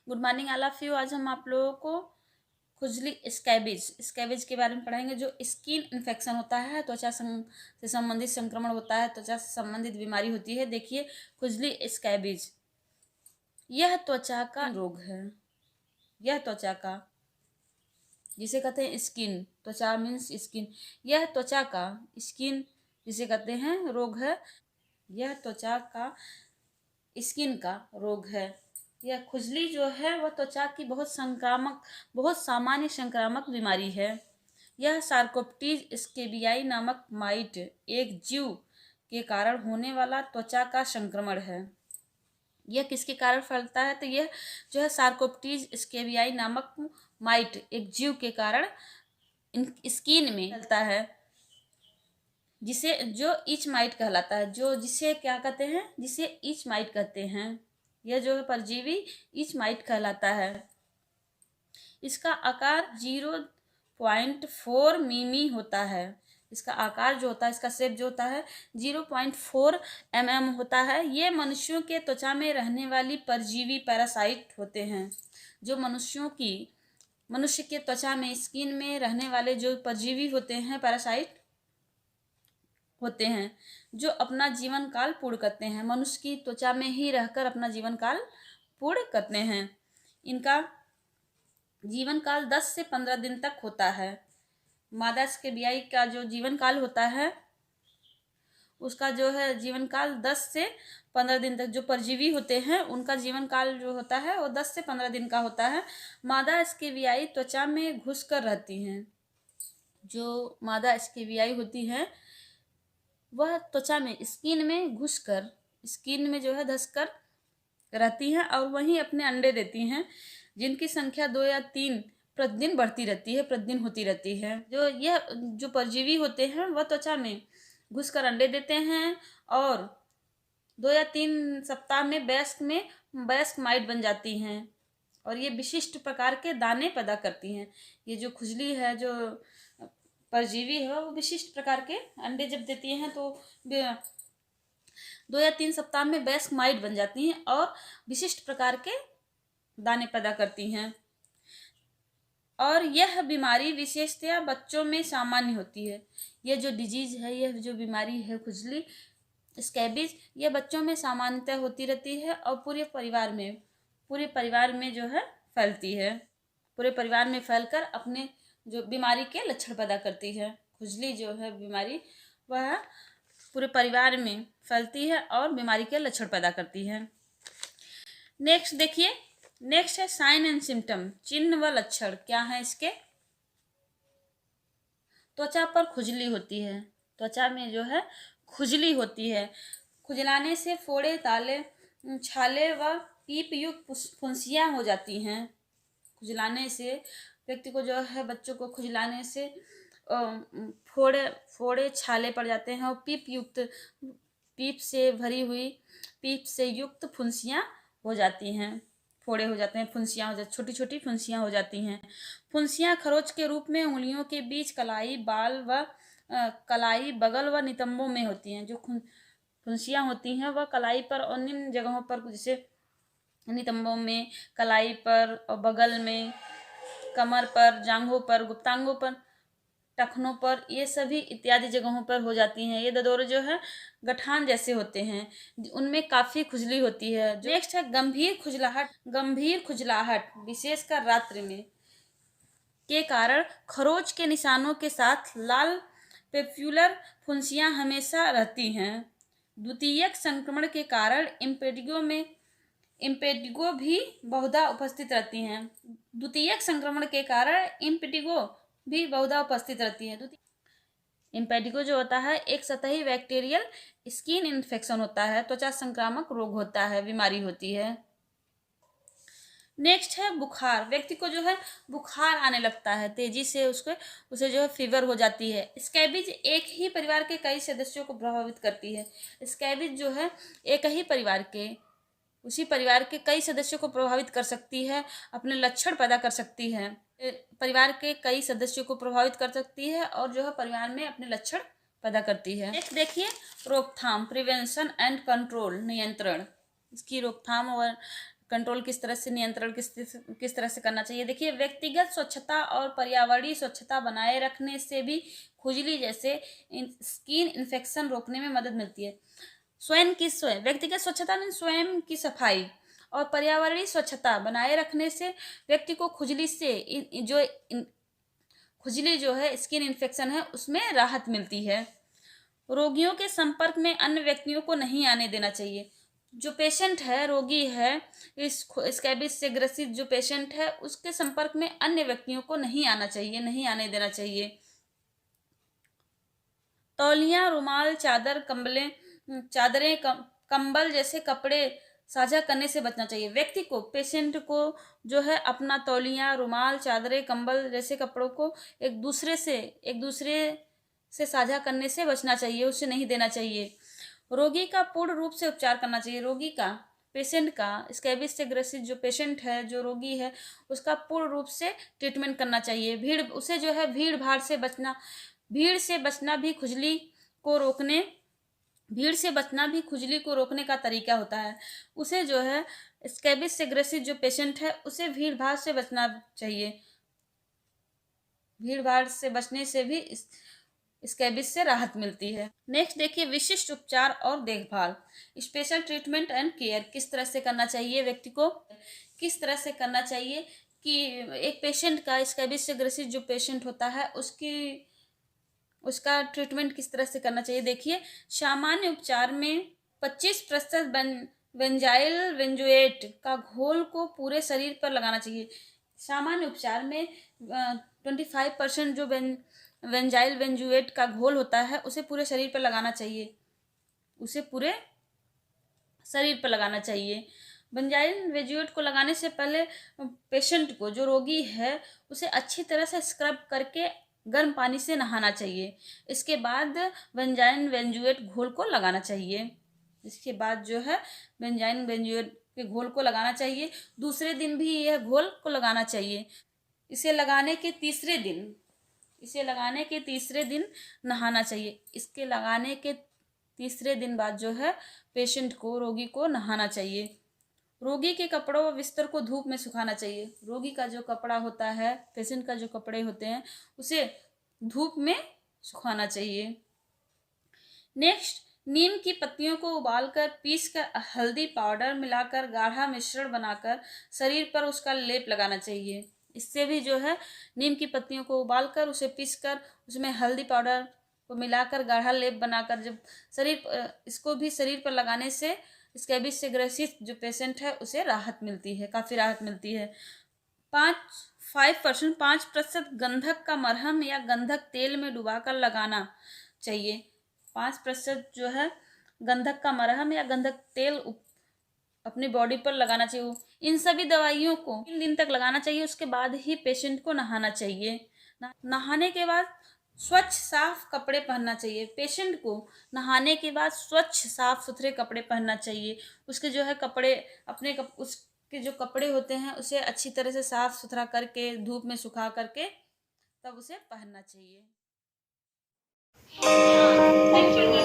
Good morning all of you. आज हम आप लोगों को खुजली स्कैबिज के बारे में पढ़ाएंगे। जो स्किन इन्फेक्शन होता है, त्वचा से संबंधित संक्रमण होता है, त्वचा से संबंधित बीमारी होती है। देखिए, खुजली स्कैबिज यह त्वचा का रोग है। यह त्वचा का, जिसे कहते हैं स्किन, त्वचा मीन्स स्किन, यह त्वचा का स्किन जिसे कहते हैं रोग है। यह त्वचा का स्किन का रोग है। यह खुजली जो है वह त्वचा की बहुत सामान्य संक्रामक बीमारी है। यह सार्कोप्टीज स्केबियाई नामक माइट, एक जीव के कारण होने वाला त्वचा का संक्रमण है। यह किसके कारण फैलता है? तो यह जो है सार्कोप्टीज स्केबियाई नामक माइट, एक जीव के कारण स्किन में फैलता है, जिसे जो ईच माइट कहलाता है। जिसे क्या कहते हैं? जिसे ईच माइट कहते हैं। यह जो है परजीवी ईच माइट कहलाता है। इसका आकार 0.4 मिमी होता है। इसका आकार जो होता है, इसका शेप जो होता है 0.4 mm होता है। ये मनुष्यों के त्वचा में रहने वाली परजीवी पैरासाइट होते हैं। जो मनुष्य के त्वचा में, स्किन में रहने वाले जो परजीवी होते हैं, पैरासाइट होते हैं, जो अपना जीवन काल पूर्ण करते हैं। मनुष्य की त्वचा में ही रहकर अपना जीवन काल पूर्ण करते हैं। इनका जीवन काल 10 से 15 दिन तक होता है। मादा स्केबियाई का जो जीवन काल होता है, उसका जो है जीवन काल 10 से 15 दिन तक। जो परजीवी होते हैं उनका जीवन काल जो होता है वो 10 से 15 दिन का होता है। मादा स्केबियाई त्वचा में घुसकर रहती हैं। जो मादा स्केबियाई होती हैं वह त्वचा में, स्किन में घुसकर, स्किन में जो है धंसकर रहती हैं और वहीं अपने अंडे देती हैं, जिनकी संख्या 2 या 3 प्रतिदिन बढ़ती रहती है, प्रतिदिन होती रहती है। जो परजीवी होते हैं वह त्वचा में घुसकर अंडे देते हैं और 2 या 3 सप्ताह में वयस्क माइट बन जाती हैं और ये विशिष्ट प्रकार के दाने पैदा करती हैं। ये जो खुजली है, जो परजीवी है, वो विशिष्ट प्रकार के अंडे जब देती हैं तो 2 या 3 सप्ताह में वयस्क माइट बन जाती हैं और विशिष्ट प्रकार के दाने पैदा करती हैं। और यह बीमारी विशेषतया बच्चों में सामान्य होती है। यह जो डिजीज है, यह जो बीमारी है खुजली स्कैबिज, यह बच्चों में सामान्यतः होती रहती है और पूरे परिवार में जो है फैलती है। पूरे परिवार में फैलकर अपने जो बीमारी के लक्षण पैदा करती है। खुजली जो है बीमारी, वह पूरे परिवार में फैलती है और बीमारी के लक्षण पैदा करती है। नेक्स्ट देखिए, नेक्स्ट है साइन एंड सिम्टम, चिन्ह व लक्षण। क्या है इसके? त्वचा पर खुजली होती है। त्वचा में जो है खुजली होती है। खुजलाने से फोड़े, ताले, छाले व पीप युक्त फुंसियाँ हो जाती हैं। खुजलाने से व्यक्ति को जो है, बच्चों को खुजलाने से फोड़े छाले पड़ जाते हैं और पीप से युक्त फुंसियाँ हो जाती हैं। फोड़े हो जाते हैं, फुंसियाँ हो जाती, छोटी छोटी फुंसियाँ हो जाती हैं। फुंसियाँ खरोच के रूप में उंगलियों के बीच, कलाई, बगल व नितंबों में होती हैं। जो फुंसियाँ होती हैं वह कलाई पर और निम्न जगहों पर, जैसे नितंबों में, कलाई पर और बगल में, कमर पर, जांघों पर, गुप्तांगों पर, टखनों पर, ये सभी इत्यादि जगहों पर हो जाती हैं। ये ददोरे जो है गठान जैसे होते हैं, उनमें काफ़ी खुजली होती है। नेक्स्ट है गंभीर खुजलाहट विशेषकर रात्रि में के कारण खरोच के निशानों के साथ लाल पेप्यूलर फुंसियाँ हमेशा रहती हैं। द्वितीयक संक्रमण के कारण इम्पेडिगो भी बहुधा उपस्थित रहती हैं। द्वितीयक संक्रमण के कारण इम्पेडिगो भी बहुधा उपस्थित रहती है। इम्पेडिगो जो होता है एक सतही बैक्टीरियल स्किन इन्फेक्शन होता है, त्वचा संक्रामक रोग होता है, बीमारी होती है। नेक्स्ट है बुखार। व्यक्ति को जो है बुखार आने लगता है तेजी से, उसे जो है फीवर हो जाती है। स्कैबिज एक ही परिवार के कई सदस्यों को प्रभावित करती है। स्कैबिज जो है उसी परिवार के कई सदस्यों को प्रभावित कर सकती है, अपने लक्षण पैदा कर सकती है। परिवार के कई सदस्यों को प्रभावित कर सकती है और जो है परिवार में अपने लक्षण पैदा करती है। नेक्स्ट देखिए, रोकथाम, प्रिवेंशन एंड कंट्रोल, नियंत्रण। इसकी रोकथाम और कंट्रोल किस तरह से, नियंत्रण किस तरह से करना चाहिए। देखिए, व्यक्तिगत स्वच्छता और पर्यावरणीय स्वच्छता बनाए रखने से भी खुजली जैसे स्किन इन्फेक्शन रोकने में मदद मिलती है। स्वयं व्यक्तिगत स्वच्छता में स्वयं की सफाई और पर्यावरणीय स्वच्छता बनाए रखने से व्यक्ति को खुजली से खुजली जो है, स्किन इन्फेक्शन है, उसमें राहत मिलती है। रोगियों के संपर्क में अन्य व्यक्तियों को नहीं आने देना चाहिए। जो पेशेंट है, रोगी है, इस स्कैबिस से ग्रसित जो पेशेंट है, उसके संपर्क में अन्य व्यक्तियों को नहीं आना चाहिए, नहीं आने देना चाहिए। तौलिया, रुमाल, चादरें, कंबल जैसे कपड़े साझा करने से बचना चाहिए। व्यक्ति को, पेशेंट को जो है, अपना तौलिया, रुमाल, चादरें, कंबल जैसे कपड़ों को एक दूसरे से साझा करने से बचना चाहिए, उसे नहीं देना चाहिए। रोगी का पूर्ण रूप से उपचार करना चाहिए। रोगी का, पेशेंट का, स्कैबिस से ग्रसित जो पेशेंट है, जो रोगी है, उसका पूर्ण रूप से ट्रीटमेंट करना चाहिए। उसे जो है भीड़ से बचना भी खुजली को रोकने का तरीका होता है। उसे जो है, स्कैबिस से ग्रसित जो पेशेंट है, उसे भीड़ भाड़ से बचना चाहिए। भीड़ भाड़ से बचने से भी स्कैबिस से राहत मिलती है। नेक्स्ट देखिए, विशिष्ट उपचार और देखभाल, स्पेशल ट्रीटमेंट एंड केयर किस तरह से करना चाहिए, व्यक्ति को किस तरह से करना चाहिए कि एक पेशेंट का, स्कैबिस से ग्रसित जो पेशेंट होता है, उसका ट्रीटमेंट किस तरह से करना चाहिए। देखिए, सामान्य उपचार में 25% बेंजाइल बेंजोएट का घोल को पूरे शरीर पर लगाना चाहिए। सामान्य उपचार में 25% जो बेंजाइल बेंजोएट का घोल होता है, उसे पूरे शरीर पर लगाना चाहिए, बेंजाइल बेंजोएट को लगाने से पहले पेशेंट को, जो रोगी है, उसे अच्छी तरह से स्क्रब करके गर्म पानी से नहाना चाहिए। इसके बाद बेंजाइल बेंजोएट घोल को लगाना चाहिए। इसके बाद जो है, बेंजाइल बेंजोएट के घोल को लगाना चाहिए। दूसरे दिन भी यह घोल को लगाना चाहिए। इसे लगाने के तीसरे दिन नहाना चाहिए। इसके लगाने के तीसरे दिन बाद जो है, पेशेंट को, रोगी को नहाना चाहिए। रोगी के कपड़ों व बिस्तर को धूप में सुखाना चाहिए। रोगी का जो कपड़ा होता है, पेशेंट का जो कपड़े होते हैं, उसे धूप में सुखाना चाहिए। नेक्स्ट, नीम की पत्तियों को उबालकर, पीसकर, हल्दी पाउडर मिलाकर गाढ़ा मिश्रण बनाकर शरीर पर उसका लेप लगाना चाहिए। इससे भी जो है, नीम की पत्तियों को उबालकर, उसे पीसकर, उसमें हल्दी पाउडर को मिलाकर गाढ़ा लेप बनाकर जब इसको भी शरीर पर लगाने से स्कैबिस से ग्रसित जो पेशेंट है, उसे राहत मिलती है, काफ़ी राहत मिलती है। 5% गंधक का मरहम या गंधक तेल में डुबाकर लगाना चाहिए। 5% जो है, गंधक का मरहम या गंधक तेल अपनी बॉडी पर लगाना चाहिए। इन सभी दवाइयों को 3 दिन तक लगाना चाहिए। उसके बाद ही पेशेंट को नहाना चाहिए। नहाने के बाद स्वच्छ साफ कपड़े पहनना चाहिए। पेशेंट को नहाने के बाद स्वच्छ साफ सुथरे कपड़े पहनना चाहिए। उसके जो है कपड़े, उसके जो कपड़े होते हैं, उसे अच्छी तरह से साफ सुथरा करके, धूप में सुखा करके तब उसे पहनना चाहिए। Thank you.